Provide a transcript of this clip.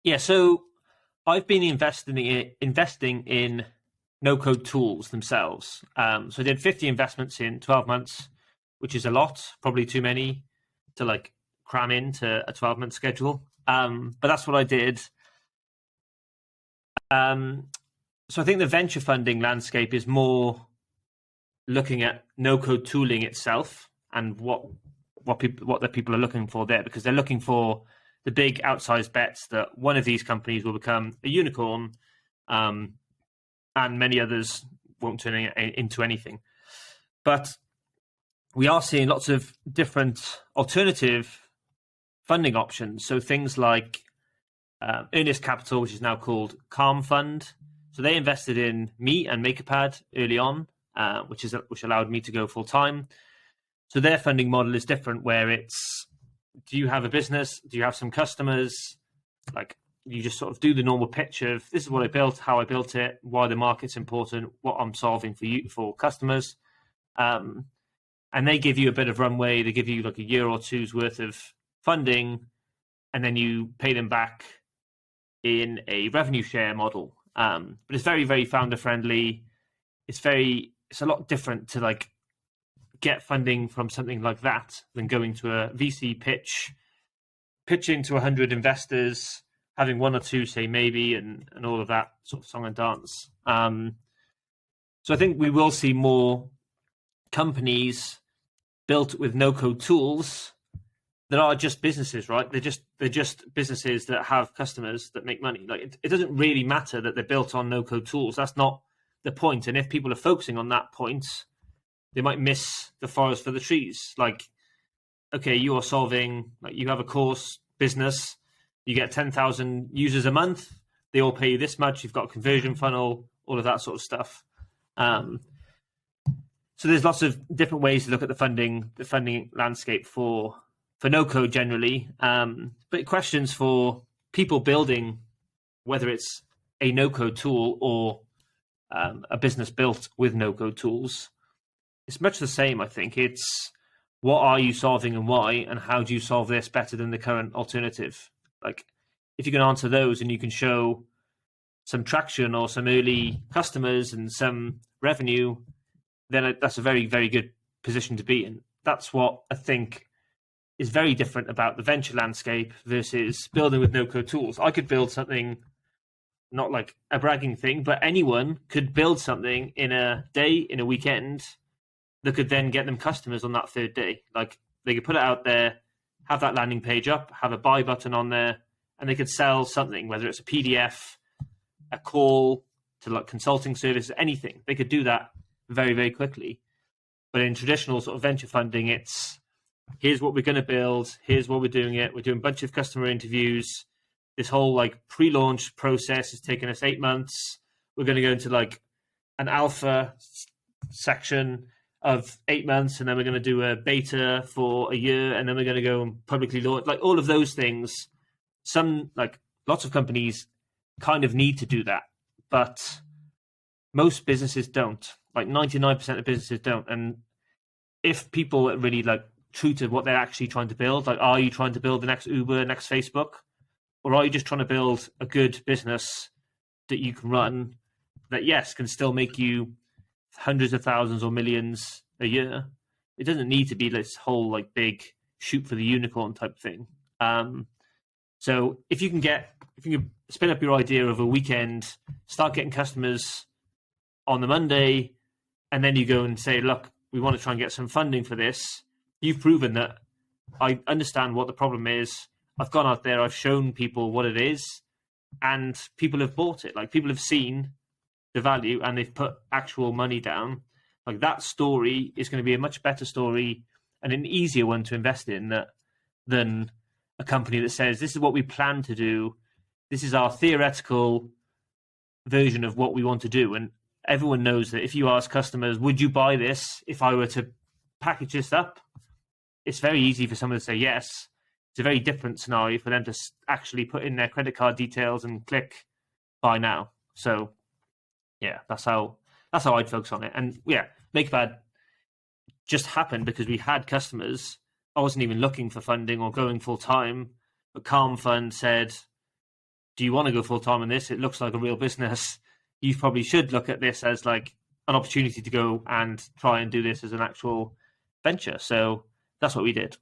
Yeah, so I've been investing in no code tools themselves. So I did 50 investments in 12 months, which is a lot, probably too many to like cram into a 12-month schedule. But that's what I did. Um, so I think the venture funding landscape is more looking at no code tooling itself and what the people are looking for there, because they're looking for the big outsized bets that one of these companies will become a unicorn, um, and many others won't turn into anything. But we are seeing lots of different alternative funding options. So things like Earnest Capital, which is now called Calm Fund. So they invested in me and MakerPad early on, which allowed me to go full time. So their funding model is different, where it's, do you have a business? Do you have some customers? Like, you just sort of do the normal pitch of, this is what I built, how I built it, why the market's important, what I'm solving for customers. Um, and they give you a bit of runway. They give you like a year or two's worth of funding, and then you pay them back in a revenue share model. But it's very, very founder friendly. It's a lot different to like get funding from something like that than going to a VC pitching to 100 investors, having one or two say maybe, and all of that sort of song and dance. So I think we will see more companies built with no code tools that are just businesses, right? They're just businesses that have customers that make money. Like, it doesn't really matter that they're built on no code tools. That's not the point. And if people are focusing on that point, they might miss the forest for the trees. Like, okay, you are solving, like, you have a course business, you get 10,000 users a month, they all pay you this much, you've got a conversion funnel, all of that sort of stuff. So there's lots of different ways to look at the funding landscape for no code generally. But questions for people building, whether it's a no code tool or a business built with no code tools, it's much the same. I think it's, what are you solving and why, and how do you solve this better than the current alternative? Like, if you can answer those and you can show some traction or some early customers and some revenue, then that's a very, very good position to be in. That's what I think is very different about the venture landscape versus building with no code tools. I could build something, not like a bragging thing, but anyone could build something in a day, in a weekend, that could then get them customers on that third day. Like, they could put it out there, have that landing page up, have a buy button on there, and they could sell something, whether it's a PDF, a call to like consulting services, anything. They could do that very, very quickly. But in traditional sort of venture funding, it's, here's what we're going to build, here's what we're doing it. We're doing a bunch of customer interviews. This whole like pre-launch process has taken us 8 months. We're going to go into like an alpha section of 8 months, and then we're going to do a beta for a year, and then we're going to go and publicly launch. Like, all of those things, some, like, lots of companies kind of need to do that, but most businesses don't. Like, 99% of businesses don't. And if people are really like true to what they're actually trying to build, like, are you trying to build the next Uber, next Facebook, or are you just trying to build a good business that you can run, that, yes, can still make you hundreds of thousands or millions a year? It doesn't need to be this whole like big shoot for the unicorn type thing. So if you can spin up your idea of a weekend, start getting customers on the Monday, and then you go and say, look, we want to try and get some funding for this. You've proven that I understand what the problem is. I've gone out there, I've shown people what it is, and people have bought it. Like, people have seen the value and they've put actual money down. Like, that story is going to be a much better story and an easier one to invest in than a company that says, this is what we plan to do, this is our theoretical version of what we want to do. And everyone knows that if you ask customers, would you buy this if I were to package this up, it's very easy for someone to say yes. It's a very different scenario for them to actually put in their credit card details and click buy now. So yeah, that's how I'd focus on it. And yeah, MakerPad just happened because we had customers. I wasn't even looking for funding or going full time, but Calm Fund said, do you want to go full time in this? It looks like a real business. You probably should look at this as like an opportunity to go and try and do this as an actual venture. So that's what we did.